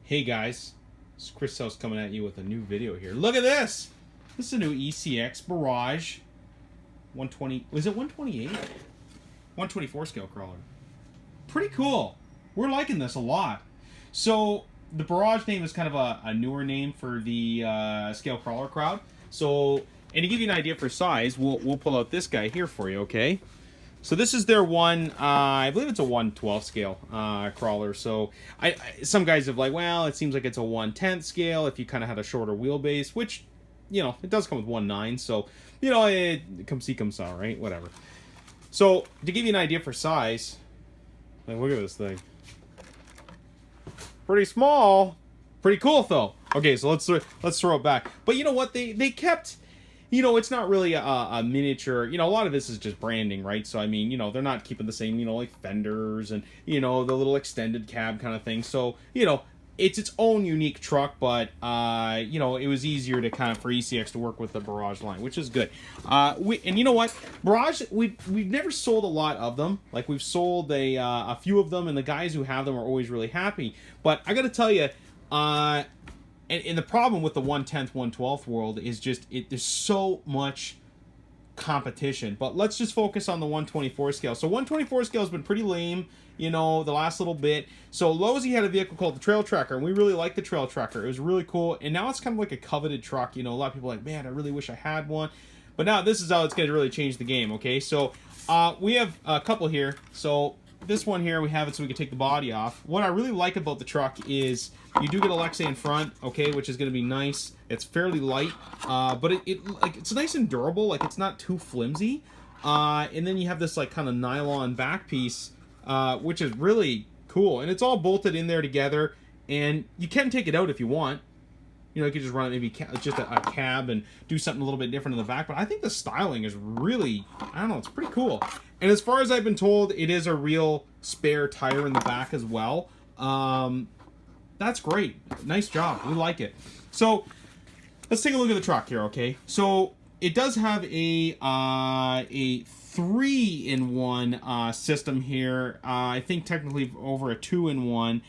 Hey guys, it's Chris House coming at you with a new video here. Look at this! This is a new Ecx Barrage 120, was it 128? 124 scale crawler. Pretty cool. We're liking this a lot. So, the Barrage name is kind of a newer name for the scale crawler crowd. So, and to give you an idea for size, we'll pull out this guy here for you, okay? So this is their one, I believe it's a 1/12 scale crawler. So some guys have like, well, it seems like it's a 1/10 scale if you kind of had a shorter wheelbase, which, you know, it does come with 1/9. So, you know, it come see, come saw, right? Whatever. So to give you an idea for size, like, look at this thing. Pretty small. Pretty cool though. Okay, so let's throw it back. But you know what? They kept... You know, it's not really a miniature, you know, a lot of this is just branding, right? So, I mean, you know, they're not keeping the same, you know, like fenders and, you know, the little extended cab kind of thing. So, you know, it's its own unique truck, but, you know, it was easier to kind of, for Ecx to work with the Barrage line, which is good. And you know what? Barrage, we've never sold a lot of them. Like, we've sold a few of them, and the guys who have them are always really happy. But I got to tell you, and the problem with the 1/10, 1/12 world is just there's so much competition. But let's just focus on the 124 scale. So 124 scale has been pretty lame, you know, the last little bit. So Lowe's had a vehicle called the Trail Tracker, and we really liked the Trail Tracker. It was really cool, and now it's kind of like a coveted truck. You know, a lot of people are like, man, I really wish I had one. But now this is how it's going to really change the game, okay? So we have a couple here. So this one here, we have it so we can take the body off. What I really like about the truck is you do get Alexa in front, okay, which is going to be nice. It's fairly light, but it's nice and durable. Like, it's not too flimsy. And then you have this like kind of nylon back piece, which is really cool. And it's all bolted in there together. And you can take it out if you want. You know, you could just run it maybe just a cab and do something a little bit different in the back. But I think the styling is really, I don't know, it's pretty cool. And as far as I've been told, it is a real spare tire in the back as well. That's great. Nice job. We like it. So let's take a look at the truck here, okay? So it does have a 3-in-1 system here. I think technically over a 2-in-1.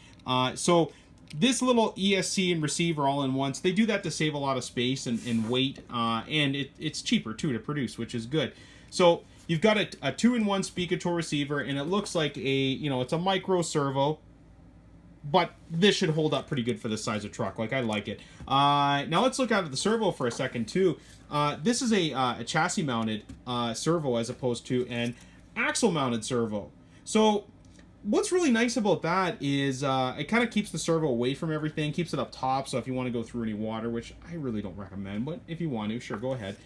So this little ESC and receiver all in once, they do that to save a lot of space and weight, and it's cheaper too to produce, which is good. So you've got a 2-in-1 speaker receiver, and it looks like it's a micro servo, but this should hold up pretty good for the size of truck. Like, I like it. Now let's look at the servo for a second too. This is a chassis mounted servo as opposed to an axle mounted servo. So what's really nice about that is it kind of keeps the servo away from everything, keeps it up top, so if you want to go through any water, which I really don't recommend, but if you want to, sure, go ahead.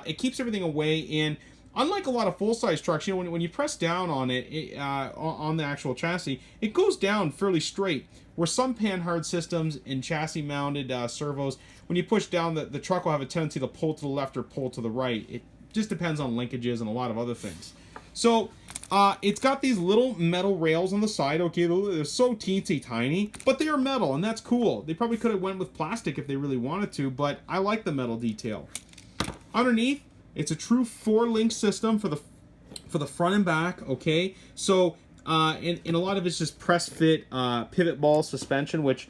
It keeps everything away, and unlike a lot of full-size trucks, you know, when you press down on it, on the actual chassis, it goes down fairly straight, where some panhard systems and chassis-mounted servos, when you push down, the truck will have a tendency to pull to the left or pull to the right. It just depends on linkages and a lot of other things. So it's got these little metal rails on the side. Okay, they're so teensy tiny, but they are metal, and that's cool. They probably could have went with plastic if they really wanted to, but I like the metal detail. Underneath, it's a true 4-link system for the front and back. Okay, so and a lot of it's just press fit pivot ball suspension, which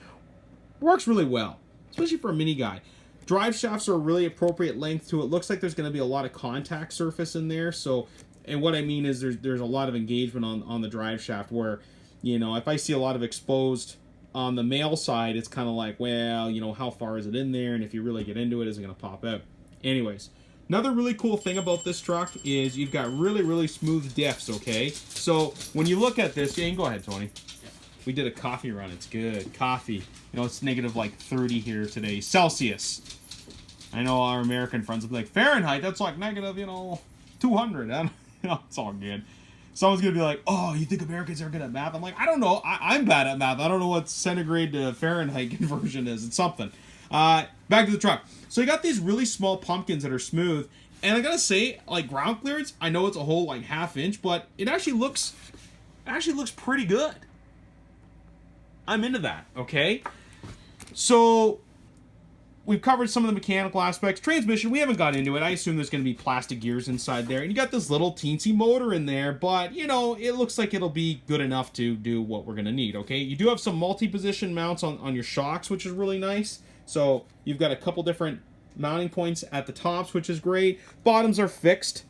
works really well, especially for a mini guy. Drive shafts are a really appropriate length to it. Looks like there's going to be a lot of contact surface in there, so. And what I mean is there's a lot of engagement on the drive shaft where, you know, if I see a lot of exposed on the male side, it's kind of like, well, you know, how far is it in there? And if you really get into it, is it going to pop out? Anyways, another really cool thing about this truck is you've got really, really smooth diffs, okay? So when you look at this, yeah, go ahead, Tony. We did a coffee run. It's good. Coffee. You know, it's negative like 30 here today. Celsius. I know our American friends will be like, Fahrenheit, that's like negative, you know, 200. You know, it's all good. Someone's going to be like, oh, you think Americans are good at math? I'm like, I don't know. I'm bad at math. I don't know what centigrade to Fahrenheit conversion is. It's something. Back to the truck. So you got these really small pumpkins that are smooth. And I got to say, like, ground clearance, I know it's a whole, like, ½ inch, but it actually looks pretty good. I'm into that, okay? So we've covered some of the mechanical aspects. Transmission, we haven't got into it. I assume there's going to be plastic gears inside there. And you got this little teensy motor in there, but, you know, it looks like it'll be good enough to do what we're going to need, okay? You do have some multi-position mounts on your shocks, which is really nice. So you've got a couple different mounting points at the tops, which is great. Bottoms are fixed,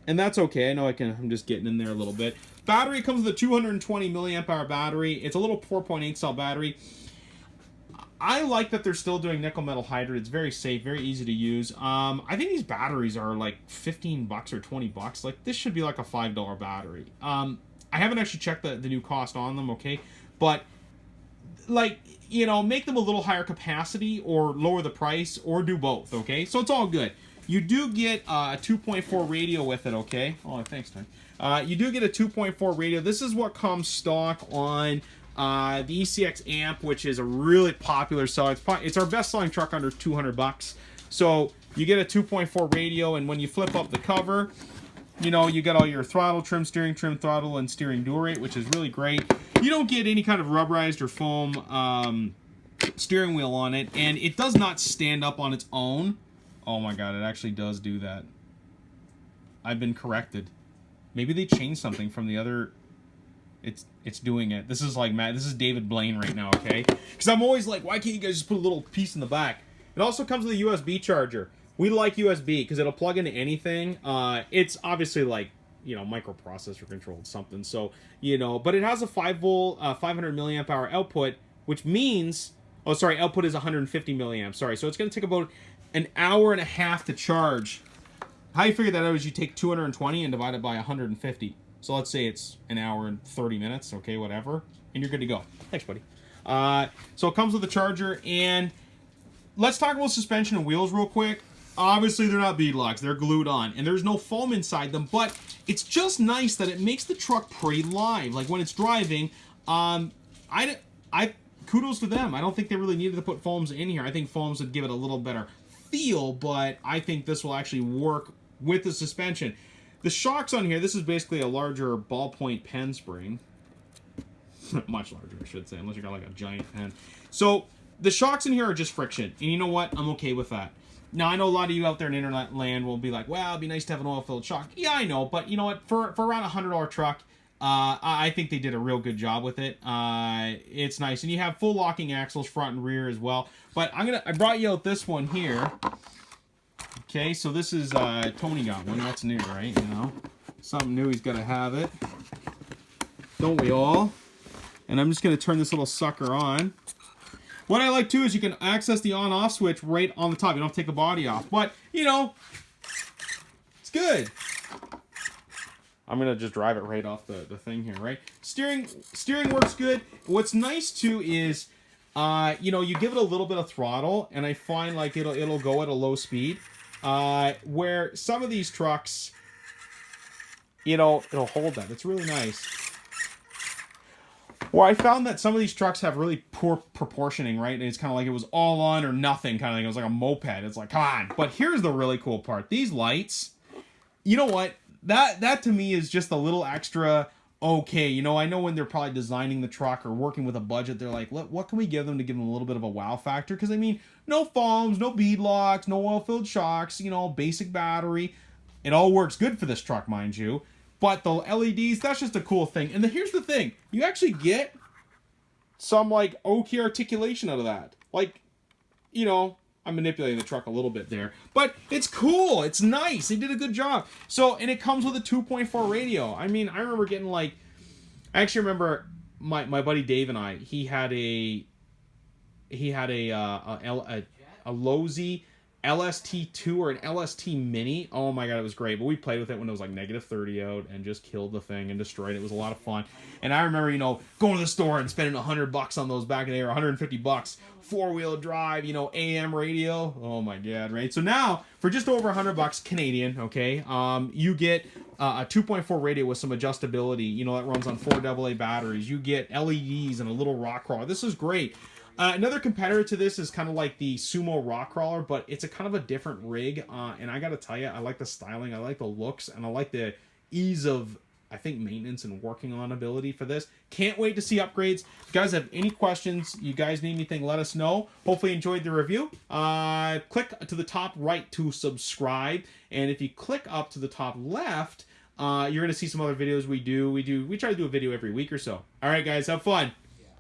and that's okay. I know I'm just getting in there a little bit. Battery comes with a 220 milliamp hour battery. It's a little 4.8 cell battery. I like that they're still doing nickel metal hydride. It's very safe, very easy to use. I think these batteries are like 15 bucks or 20 bucks. Like, this should be like a $5 battery. I haven't actually checked the new cost on them, okay? But, like, you know, make them a little higher capacity or lower the price or do both, okay? So it's all good. You do get a 2.4 radio with it, okay? Oh, thanks, Tom. You do get a 2.4 radio. This is what comes stock on the ECX amp, which is a really popular seller. It's our best-selling truck under 200 bucks. So you get a 2.4 radio, and when you flip up the cover, you know, you got all your throttle trim, steering trim, throttle, and steering dual rate, which is really great. You don't get any kind of rubberized or foam steering wheel on it, and it does not stand up on its own. Oh my god, it actually does do that. I've been corrected. Maybe they changed something from the other. It's doing it. This is like Matt. This is David Blaine right now, okay? Because I'm always like, why can't you guys just put a little piece in the back? It also comes with a USB charger. We like USB because it'll plug into anything. It's obviously like, you know, microprocessor controlled something. So, you know, but it has a 5-volt, 500 milliamp hour output, which means, oh, sorry, output is 150 milliamps. Sorry, so it's going to take about an hour and a half to charge. How you figure that out is you take 220 and divide it by 150. So let's say it's an hour and 30 minutes, okay, whatever, and you're good to go. Thanks, buddy. So it comes with a charger, and let's talk about suspension and wheels real quick. Obviously, they're not beadlocks. They're glued on, and there's no foam inside them, but it's just nice that it makes the truck pretty live. Like, when it's driving, kudos to them. I don't think they really needed to put foams in here. I think foams would give it a little better feel, but I think this will actually work with the suspension. The shocks on here, this is basically a larger ballpoint pen spring. Much larger, I should say, unless you got like a giant pen. So the shocks in here are just friction, and you know what? I'm okay with that. Now, I know a lot of you out there in internet land will be like, well, it'd be nice to have an oil-filled shock. Yeah, I know, but you know what? For around a $100 truck, I think they did a real good job with it. It's nice, and you have full locking axles, front and rear as well. But I brought you out this one here. Okay, so this is, Tony got one. That's new, right? You know, something new, he's got to have it. Don't we all? And I'm just going to turn this little sucker on. What I like, too, is you can access the on-off switch right on the top. You don't have to take the body off. But, you know, it's good. I'm going to just drive it right off the thing here, right? Steering works good. What's nice, too, is, you know, you give it a little bit of throttle, and I find, like, it'll go at a low speed. Where some of these trucks, you know, it'll hold that. It's really nice. Well, I found that some of these trucks have really poor proportioning, right? And it's kind of like it was all on or nothing kind of thing. It was like a moped. It's like, come on. But here's the really cool part. These lights, you know what? That to me is just a little extra okay. You know, I know when they're probably designing the truck or working with a budget, they're like, what can we give them to give them a little bit of a wow factor? Because, I mean, no foams, no beadlocks, no oil-filled shocks, you know, basic battery. It all works good for this truck, mind you. But the LEDs, that's just a cool thing. And here's the thing. You actually get some, like, OK articulation out of that. Like, you know, I'm manipulating the truck a little bit there. But it's cool. It's nice. They did a good job. So, and it comes with a 2.4 radio. I mean, I remember getting, like... I actually remember my buddy Dave and I, he had a Lozi LST2 or an LST Mini. Oh my god, it was great. But we played with it when it was like -30 out and just killed the thing and destroyed it. It was a lot of fun. And I remember, you know, going to the store and spending $100 on those back in the day, or $150. 4-wheel drive, you know, AM radio. Oh my god, right? So now, for just over $100 Canadian, okay, you get a 2.4 radio with some adjustability. You know, that runs on 4 AA batteries. You get LEDs and a little rock crawler. This is great. Another competitor to this is kind of like the Sumo rock crawler, but it's a kind of a different rig. And I got to tell you, I like the styling, I like the looks, and I like the ease of I think, maintenance and working on ability for this. Can't wait to see upgrades. If you guys have any questions, you guys need anything, let us know. Hopefully you enjoyed the review. Click to the top right to subscribe. And if you click up to the top left, you're going to see some other videos we do. We try to do a video every week or so. All right, guys, have fun.